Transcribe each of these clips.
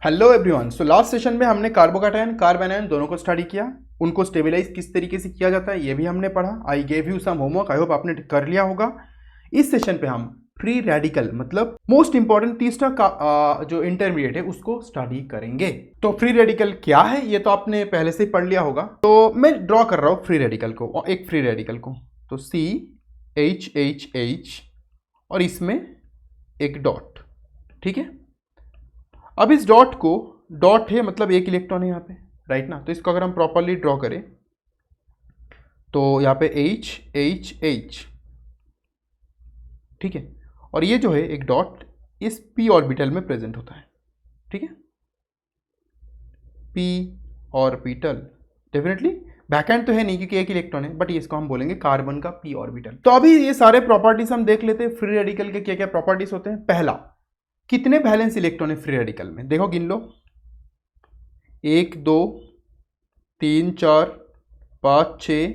Hello everyone. So last session में हमने carbocation कार्बेनायन दोनों को स्टडी किया, उनको स्टेबलाइज किस तरीके से किया जाता है ये भी हमने पढ़ा। I gave you some homework, I hope आपने कर लिया होगा। इस सेशन पे हम फ्री रेडिकल मतलब मोस्ट इंपॉर्टेंट तीसरा का जो इंटरमीडिएट है उसको स्टडी करेंगे। तो फ्री रेडिकल क्या है ये तो आपने पहले से ही पढ़ लिया होगा। तो मैं ड्रॉ कर रहा हूँ फ्री रेडिकल को, और एक फ्री रेडिकल को, तो CH और इसमें एक डॉट, ठीक है। अब इस डॉट को, डॉट है मतलब एक इलेक्ट्रॉन है यहाँ पे, राइट ना। तो इसको अगर हम प्रॉपरली ड्रॉ करें तो यहाँ पे H, ठीक है। और ये जो है एक डॉट इस p ऑर्बिटल में प्रेजेंट होता है, ठीक है। p ऑर्बिटल डेफिनेटली बैकएंड तो है नहीं क्योंकि एक इलेक्ट्रॉन है, बट इसको हम बोलेंगे कार्बन का p ऑर्बिटल। तो अभी ये सारे प्रॉपर्टीज हम देख लेते हैं। फ्री रेडिकल के क्या क्या प्रॉपर्टीज होते हैं। पहला, कितने वैलेंस इलेक्ट्रॉन है फ्री रेडिकल में, देखो गिन लो। 1 2 3 4 5 6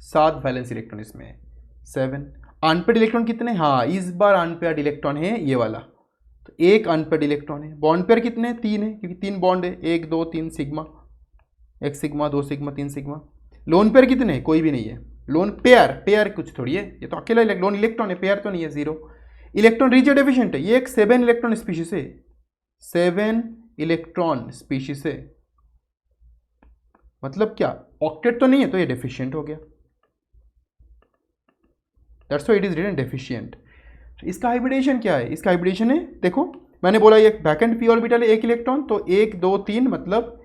7 वैलेंस इलेक्ट्रॉन इसमें है, 7। अनपेड इलेक्ट्रॉन कितने, हाँ इस बार अनपेड इलेक्ट्रॉन है ये वाला, तो एक अनपेड इलेक्ट्रॉन है। बॉन्ड पेयर कितने हैं, 3 है क्योंकि 3 बॉन्ड है, 1 2 3 sigma, 1 sigma 2 sigma 3 sigma. Lone pair कितने हैं, कोई भी नहीं है। लोन पेयर कुछ थोड़ी है, ये तो अकेला लोन इलेक्ट्रॉन है, पेयर तो नहीं है, 0। इलेक्ट्रॉन रिच डेफिशिएंट है, ये एक 7 इलेक्ट्रॉन स्पीशीज है, 7 इलेक्ट्रॉन स्पीशीज है, मतलब क्या ऑक्टेट तो नहीं है, तो ये डेफिशिएंट हो गया, that's why it is written deficient. इसका हाइब्रिडेशन क्या है, इसका हाइब्रिडेशन है, देखो मैंने बोला ये बैकेंड p ऑर्बिटल है, एक इलेक्ट्रॉन, तो 1 2 3 मतलब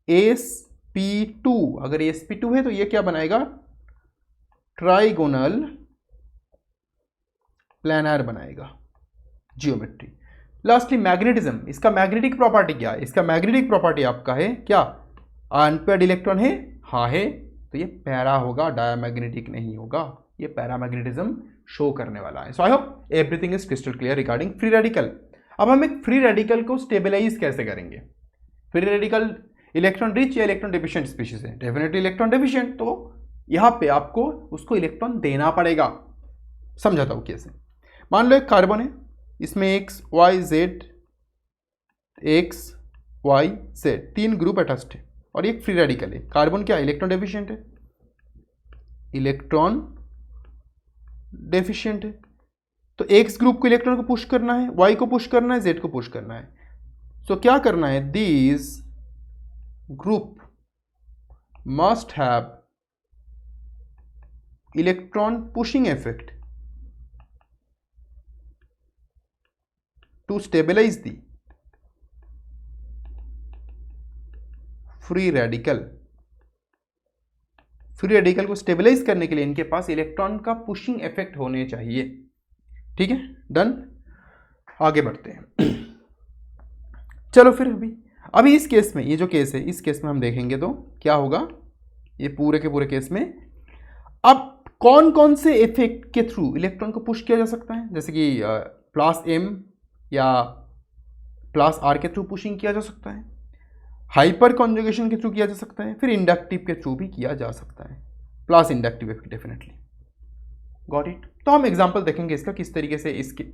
sp2। अगर sp2 है तो ये क्या बनाएगा, ट्राइगोनल प्लानर बनाएगा, जियोमेट्री। लास्टली मैग्नेटिज्म, इसका मैग्नेटिक प्रॉपर्टी क्या है, इसका मैग्नेटिक प्रॉपर्टी आपका है क्या, अनपेयर्ड इलेक्ट्रॉन है, हाँ है, तो ये पैरा होगा, डायमैग्नेटिक नहीं होगा, ये पैरामैग्नेटिज्म शो करने वाला है। So I hope everything is crystal clear regarding free radical. अब हम एक फ्री रेडिकल को स्टेबलाइज कैसे करेंगे। फ्री रेडिकल इलेक्ट्रॉन रिच या इलेक्ट्रॉन डेफिशिएंट स्पीशीज है, डेफिनेटली इलेक्ट्रॉन डेफिशिएंट, तो यहाँ पे आपको उसको इलेक्ट्रॉन देना पड़ेगा। समझाता हूँ कैसे। मान लो एक कार्बन है, इसमें X Y Z 3 group attached है, और एक फ्री रेडिकल है। कार्बन क्या इलेक्ट्रॉन डेफिशिएंट है, इलेक्ट्रॉन डेफिशिएंट है, तो एक्स ग्रुप को इलेक्ट्रॉन को पुश करना है, वाई को पुश करना है, जेड को पुश करना है। सो क्या करना है, these group must have electron pushing effect to stabilize the free radical। Free radical को स्टेबलाइज करने के लिए इनके पास इलेक्ट्रॉन का पुशिंग इफेक्ट होने चाहिए, ठीक है। डन, आगे बढ़ते हैं। चलो फिर अभी इस केस में, ये जो केस है इस केस में हम देखेंगे तो क्या होगा, ये पूरे के पूरे केस में अब कौन कौन से इफेक्ट के थ्रू इलेक्ट्रॉन को पुश किया जा सकता है, जैसे कि +m या +r के थ्रू पुशिंग किया जा सकता है, हाइपर कॉन्जुगेशन के थ्रू किया जा सकता है, फिर इंडक्टिव के थ्रू भी किया जा सकता है, plus inductive effect definitely. Got it. तो हम एग्जांपल देखेंगे इसका, किस तरीके से इसके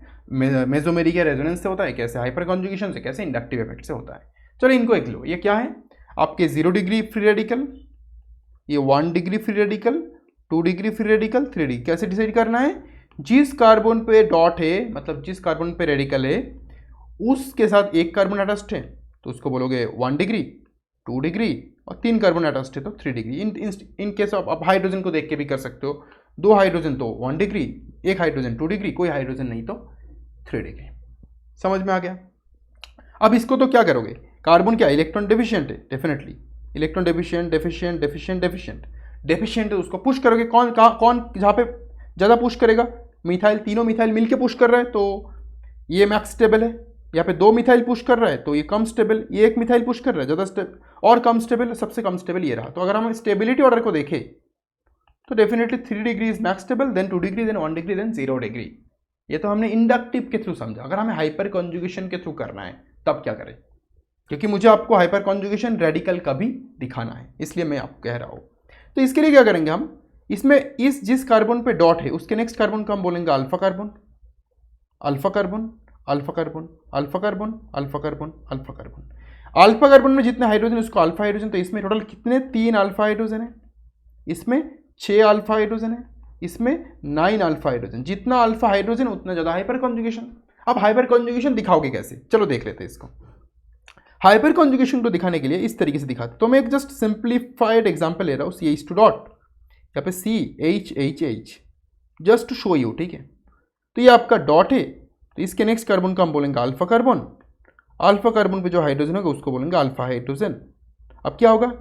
मेसोमेरी के रेजोनेंस से होता है, कैसे हाइपर कॉन्जुगेशन से, कैसे इंडक्टिव इफेक्ट से होता है। चलो इनको एक लो, ये क्या है आपके 0 डिग्री फ्री रेडिकल, ये 1 degree free radical, 2 degree free radical, 3 degree. कैसे डिसाइड करना है, जिस कार्बन पे डॉट है मतलब जिस कार्बन पे रेडिकल है उसके साथ एक कार्बन अटैच्ड है तो उसको बोलोगे 1 डिग्री, 2 डिग्री, और 3 कार्बन अटैच्ड है तो 3 डिग्री। इन केस आप हाइड्रोजन को देख के भी कर सकते हो, 2 हाइड्रोजन तो 1 डिग्री, 1 हाइड्रोजन 2 डिग्री, कोई हाइड्रोजन नहीं तो 3 डिग्री। समझ में आ गया। अब इसको तो क्या करोगे, कार्बन क्या इलेक्ट्रॉन डेफिशिएंट है, डेफिनेटली इलेक्ट्रॉन डेफिशिएंट है, उसको पुश करोगे। कौन जहाँ पे ज़्यादा पुश करेगा, मिथाइल, तीनों मिथाइल मिलके पुश कर रहा है तो ये मैक्स स्टेबल है। यहाँ पे 2 मिथाइल पुश कर रहा है तो ये कम स्टेबल, ये 1 मिथाइल पुश कर रहा है ज़्यादा स्टेबल और कम स्टेबल, सबसे कम स्टेबल ये रहा। तो अगर हम स्टेबिलिटी ऑर्डर को देखें तो definitely 3 degree is max stable, then 2 degree, then 1 degree, then 0 degree. ये तो हमने इंडक्टिव के थ्रू समझा। अगर हमें हाइपर कॉन्जुगेशन के थ्रू करना है तब क्या करें, क्योंकि मुझे आपको हाइपर कॉन्जुगेशन रेडिकल का भी दिखाना है, इसलिए मैं आपको कह रहा हूँ। तो इसके लिए क्या करेंगे हम, इसमें इस जिस कार्बन पे डॉट है उसके नेक्स्ट कार्बन को हम बोलेंगे alpha carbon, alpha carbon, alpha carbon, alpha carbon, alpha carbon, alpha carbon. Alpha carbon में जितने हाइड्रोजन उसको अल्फा हाइड्रोजन, तो इसमें टोटल कितने 3 अल्फा हाइड्रोजन है, इसमें 6 अल्फा हाइड्रोजन है, इसमें 9 अल्फा हाइड्रोजन। जितना अल्फा हाइड्रोजन उतना ज़्यादा हाइपर कॉन्जुगेशन। अब हाइपर कॉन्जुगेशन दिखाओगे कैसे, चलो देख लेते हैं इसको। हाइपर कॉन्जुगेशन को दिखाने के लिए इस तरीके से दिखाते, तो मैं एक जस्ट सिंप्लीफाइड एग्जांपल ले रहा हूँ, CH2 डॉट, यहाँ पे CHHH, just to show you, ठीक है। तो ये आपका डॉट है, तो इसके नेक्स्ट कार्बन को हम बोलेंगे अल्फा कार्बन। अल्फा कार्बन पे जो हाइड्रोजन होगा उसको बोलेंगे अल्फा हाइड्रोजन। अब क्या होगा,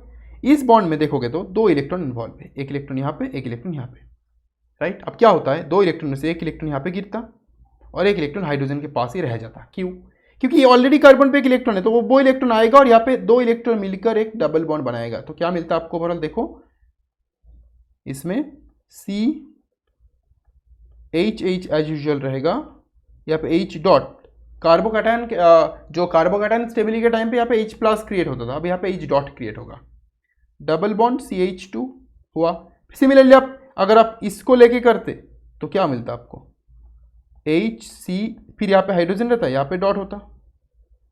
इस बॉन्ड में देखोगे तो 2 इलेक्ट्रॉन इन्वॉल्व है, एक इलेक्ट्रॉन यहाँ पे, एक इलेक्ट्रॉन यहाँ पे, राइट। अब क्या होता है, 2 इलेक्ट्रॉन में से एक इलेक्ट्रॉन यहाँ पे गिरता और एक इलेक्ट्रॉन हाइड्रोजन के पास ही रह जाता। क्यों, क्योंकि ये ऑलरेडी कार्बन पे एक इलेक्ट्रॉन है, तो वो इलेक्ट्रॉन आएगा और यहाँ पे 2 इलेक्ट्रॉन मिलकर एक डबल बॉन्ड बनाएगा। तो क्या मिलता है आपको ओवरऑल, देखो इसमें CHH एज यूजुअल रहेगा, यहाँ पे H डॉट, कार्बोकैटायन जो कार्बोकैटायन स्टेबिलिटी के टाइम पे यहाँ पे H प्लस क्रिएट होता था, अब यहाँ पे H डॉट क्रिएट होगा, डबल बॉन्ड CH2 हुआ। सिमिलरली आप अगर आप इसको लेके करते तो क्या मिलता आपको, HC, फिर यहाँ पे हाइड्रोजन रहता है, यहाँ पे डॉट होता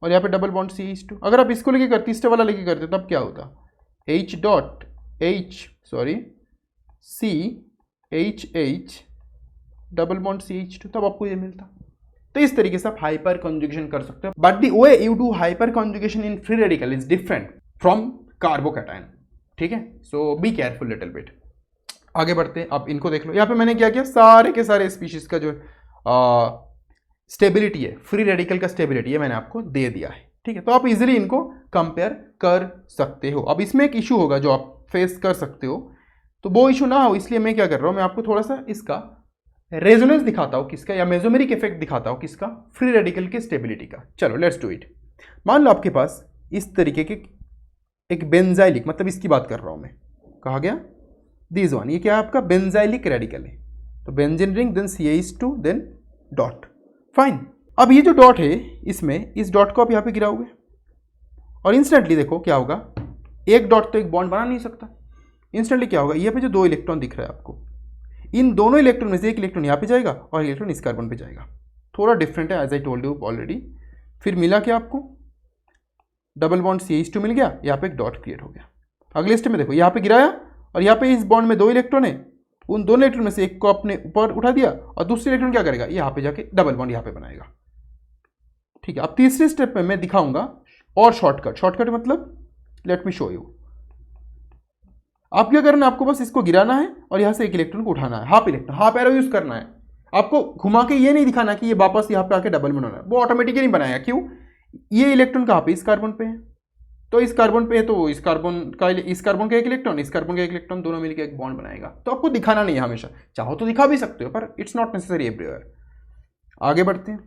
और यहाँ पे डबल बॉन्ड CH2। अगर आप इसको लेके करते, तीसरे वाला लेके करते, तब क्या होता, H dot CHH double bond CH2, तब आपको ये मिलता। तो इस तरीके से आप हाइपर कॉन्जुगेशन कर सकते हो, but the way you do hyper conjugation in free radical is different from carbocation, ठीक है। सो बी केयरफुल लिटिल बिट। आगे बढ़ते हैं, अब इनको देख लो। यहाँ पे मैंने क्या किया, सारे के सारे स्पीशीज का जो स्टेबिलिटी है, फ्री रेडिकल का स्टेबिलिटी है, मैंने आपको दे दिया है, ठीक है। तो आप इजीली इनको कंपेयर कर सकते हो। अब इसमें एक इशू होगा जो आप फेस कर सकते हो, तो वो इशू ना हो इसलिए मैं क्या कर रहा हूँ, मैं आपको थोड़ा सा इसका रेजोनेंस दिखाता हूँ किसका, या मेसोमेरिक इफेक्ट दिखाता हूँ किसका, फ्री रेडिकल की स्टेबिलिटी का। चलो लेट्स डू इट। मान लो आपके पास इस तरीके के एक बेंजाइलिक, मतलब इसकी बात कर रहा हूँ मैं, कहा गया दिस वन, ये क्या है आपका बेंजाइलिक रेडिकल है, तो benzene ring, then CH2, then dot, fine. अब ये जो डॉट है, इसमें इस डॉट को आप यहाँ पे गिराओगे और इंस्टेंटली देखो क्या होगा, एक डॉट तो एक बॉन्ड बना नहीं सकता। इंस्टेंटली क्या होगा, यहाँ पे जो 2 इलेक्ट्रॉन दिख रहा है आपको, इन दोनों इलेक्ट्रॉन में से एक इलेक्ट्रॉन यहाँ पे जाएगा और इलेक्ट्रॉन इस कार्बन पे जाएगा। थोड़ा डिफरेंट है, as I told you already. फिर मिला क्या आपको, डबल बॉन्ड CH2 मिल गया, यहाँ पे एक डॉट क्रिएट हो गया। अगले स्टेप में देखो, यहाँ पे गिराया और यहाँ पे इस बॉन्ड में 2 इलेक्ट्रॉन है, उन दोनों इलेक्ट्रॉन में से एक को अपने ऊपर उठा दिया और दूसरे इलेक्ट्रॉन क्या करेगा, यहाँ पे जाके डबल बॉन्ड यहाँ पे बनाएगा, ठीक है। अब तीसरे स्टेप में मैं दिखाऊंगा और शॉर्टकट मतलब लेट मी शो यू। आप क्या करना है, आपको बस इसको गिराना है और यहाँ से एक इलेक्ट्रॉन को उठाना है, हाफ एरो यूज करना है। आपको घुमा के ये नहीं दिखाना कि ये वापस यहाँ पे आके डबल बनाना है, वो ऑटोमेटिकली बनाएगा। क्यों, ये इलेक्ट्रॉन कहाँ पे, इस कार्बन पे है, तो इस कार्बन पे है, तो इस कार्बन का एक इलेक्ट्रॉन, इस कार्बन का एक इलेक्ट्रॉन, दोनों मिलकर एक बॉन्ड बनाएगा। तो आपको दिखाना नहीं है हमेशा, चाहो तो दिखा भी सकते हो, पर इट्स नॉट नेसेसरी एवरीवेयर। आगे बढ़ते हैं,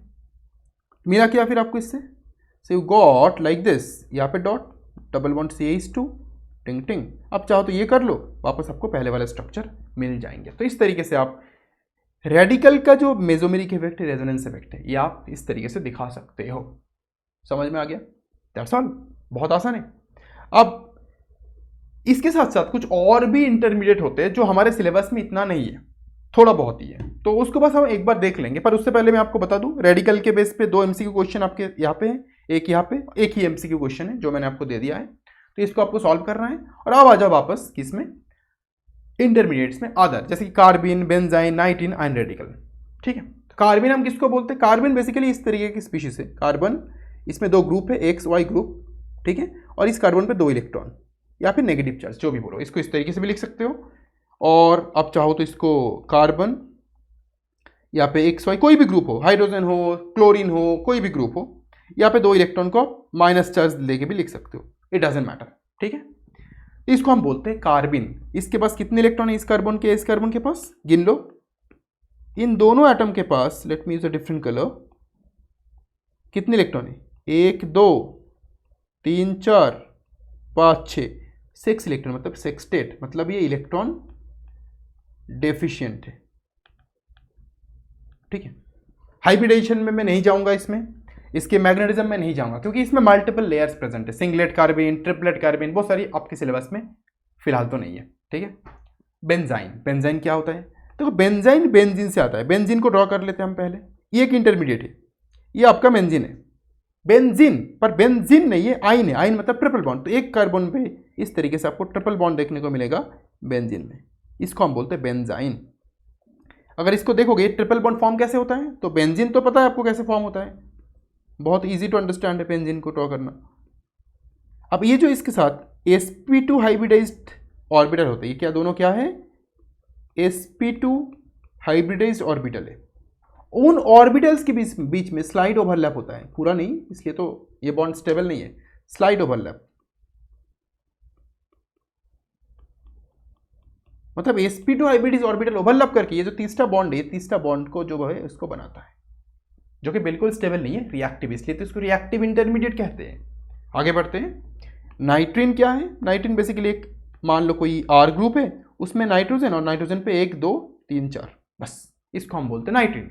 मिला क्या फिर आपको इससे, so you got like this, यहाँ पे डॉट, डबल बॉन्ड CH2, टिंग टिंग। अब चाहो तो ये कर लो, वापस आपको पहले वाला स्ट्रक्चर मिल जाएंगे। तो इस तरीके से आप रेडिकल का जो मेसोमेरिक इफेक्ट है, रेजोनेंस इफेक्ट है, ये आप इस तरीके से दिखा सकते हो। समझ में आ गया, दैट्स ऑल, बहुत आसान है। अब इसके साथ साथ कुछ और भी इंटरमीडिएट होते हैं जो हमारे सिलेबस में इतना नहीं है, थोड़ा बहुत ही है, तो उसको बस हम एक बार देख लेंगे। पर उससे पहले मैं आपको बता दूं, रेडिकल के बेस पे 2 MCQ क्वेश्चन आपके यहाँ पे है, एक यहाँ पे, एक ही MCQ क्वेश्चन है जो मैंने आपको दे दिया है, तो इसको आपको सॉल्व करना है। और अब आ जाओ वापस किसमें, इंटरमीडिएट्स में, अदर, जैसे कि कार्बिन, बेंजाइन, नाइट्रीन, आयन रेडिकल, ठीक है। कार्बिन हम किसको बोलते हैं, कार्बिन बेसिकली इस तरीके की स्पीशीज है। कार्बन, इसमें 2 ग्रुप है, XY ग्रुप, ठीक है, और इस कार्बन पे 2 इलेक्ट्रॉन या फिर नेगेटिव चार्ज, जो भी बोलो, इसको इस तरीके से भी लिख सकते हो। और अब चाहो तो इसको कार्बन यहाँ पे XY कोई भी ग्रुप हो, हाइड्रोजन हो, क्लोरीन हो, कोई भी ग्रुप हो, यहाँ पे 2 इलेक्ट्रॉन को माइनस चार्ज लेके भी लिख सकते हो, इट डजंट मैटर, ठीक है। इसको हम बोलते हैं कार्बिन। इसके पास कितने इलेक्ट्रॉन है, इस कार्बन के पास गिन लो, इन दोनों एटम के पास, let me use a different colour, कितने इलेक्ट्रॉन है, 1 2 3 4 5 6 6 इलेक्ट्रॉन, मतलब सेक्सटेट, मतलब ये इलेक्ट्रॉन डेफिशिएंट है, ठीक है। हाइब्रिडाइजेशन में मैं नहीं जाऊंगा, इसमें इसके मैग्नेटिज्म में नहीं जाऊंगा, क्योंकि इसमें मल्टीपल लेयर्स प्रेजेंट है, सिंगलेट कार्बिन, ट्रिपलेट कार्बिन, बहुत सारी आपके सिलेबस में फिलहाल तो नहीं है, ठीक है। बेंजाइन क्या होता है, तो बेंजाइन बेंजीन से आता है। बेंजीन को ड्रॉ कर लेते हैं हम पहले, ये एक इंटरमीडिएट है, ये आपका बेंजीन है, बेंजीन, पर बेंजीन नहीं है, आइन है, आइन मतलब ट्रिपल बॉन्ड। तो एक कार्बन पे इस तरीके से आपको ट्रिपल बॉन्ड देखने को मिलेगा बेंजीन में, इसको हम बोलते हैं बेंजाइन। अगर इसको देखोगे ट्रिपल बॉन्ड फॉर्म कैसे होता है, तो बेंजीन तो पता है आपको कैसे फॉर्म होता है, बहुत इजी टू अंडरस्टैंड है बेंजीन को ड्रॉ करना। अब ये जो इसके साथ sp2 हाइब्रिडाइज्ड ऑर्बिटल होते हैं, ये क्या दोनों क्या है, sp2 हाइब्रिडाइज्ड ऑर्बिटल है। उन ऑर्बिटल्स के बीच में स्लाइड ओवरलैप होता है, पूरा नहीं, इसलिए तो ये बॉन्ड स्टेबल नहीं है, स्लाइड ओवरलैप मतलब sp2 हाइब्रिडाइज्ड ऑर्बिटल ओवरलैप करके ये जो तीसरा बॉन्ड है, तीसरा बॉन्ड को जो है उसको बनाता है, जो कि बिल्कुल स्टेबल नहीं है, रिएक्टिव, इसलिए तो इसको रिएक्टिव इंटरमीडिएट कहते हैं। आगे बढ़ते हैं। नाइट्रिन क्या है, नाइट्रिन बेसिकली एक, मान लो कोई R ग्रुप है, उसमें नाइट्रोजन और नाइट्रोजन पे 1 2 3 4, बस इसको हम बोलते हैं नाइट्रिन।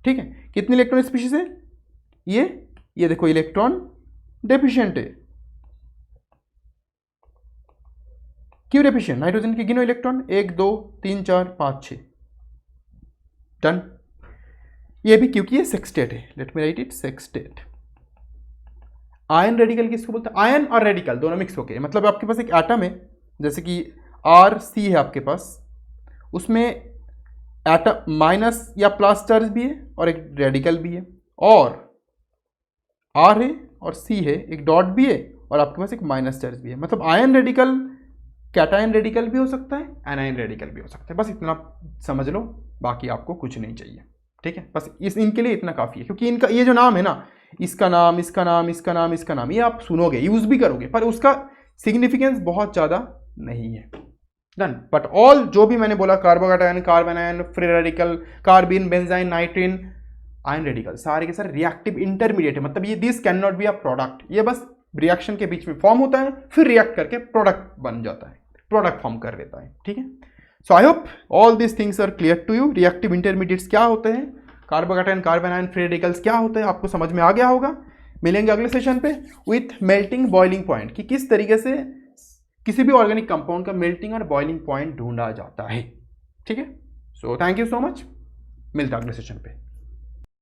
ठीक है, कितनी इलेक्ट्रॉन स्पीशीज है, ये देखो इलेक्ट्रॉन डेफिशिएंट है, क्यों डेफिशिएंट, नाइट्रोजन के गिनो इलेक्ट्रॉन 1 2 3 4 5 6, डन। ये भी क्योंकि ये सेक्सटेट है, let me right it, sextet. Ion radical किसको बोलते हैं, आयन और रेडिकल दोनों मिक्स होके, मतलब आपके पास एक एटम है, जैसे कि RC है आपके पास, उसमें एटम माइनस या प्लस चार्ज भी है और एक रेडिकल भी है, और R है और C है, एक डॉट भी है और आपके पास एक माइनस चार्ज भी है। मतलब आयन रेडिकल कैटायन रेडिकल भी हो सकता है, एनायन रेडिकल भी हो सकता है, बस इतना समझ लो, बाकी आपको कुछ नहीं चाहिए। ठीक है, बस इनके लिए इतना काफ़ी है, क्योंकि इनका ये जो नाम है ना, इसका नाम, इसका नाम, इसका नाम, इसका नाम, ये आप सुनोगे, यूज भी करोगे, पर उसका सिग्निफिकेंस बहुत ज़्यादा नहीं है। डन। बट ऑल जो भी मैंने बोला, carbocation, carbon ion, free radical, carbene, benzyne, nitrene, ion radical, सारे के सारे रिएक्टिव इंटरमीडिएट है, मतलब ये this cannot be a product, ये बस रिएक्शन के बीच में फॉर्म होता है, फिर रिएक्ट करके प्रोडक्ट बन जाता है, प्रोडक्ट फॉर्म कर देता है। ठीक है, so I hope all this things are clear to you. Reactive intermediates क्या होते हैं, carbocation, carbon ion, free radicals क्या होते हैं, आपको समझ में आ गया होगा। मिलेंगे अगले सेशन पे विथ मेल्टिंग बॉइलिंग पॉइंट, कि किस तरीके से किसी भी ऑर्गेनिक कंपाउंड का मेल्टिंग और बॉइलिंग पॉइंट ढूंढा जाता है। ठीक है, so thank you so much, मिलता है अगले सेशन पे।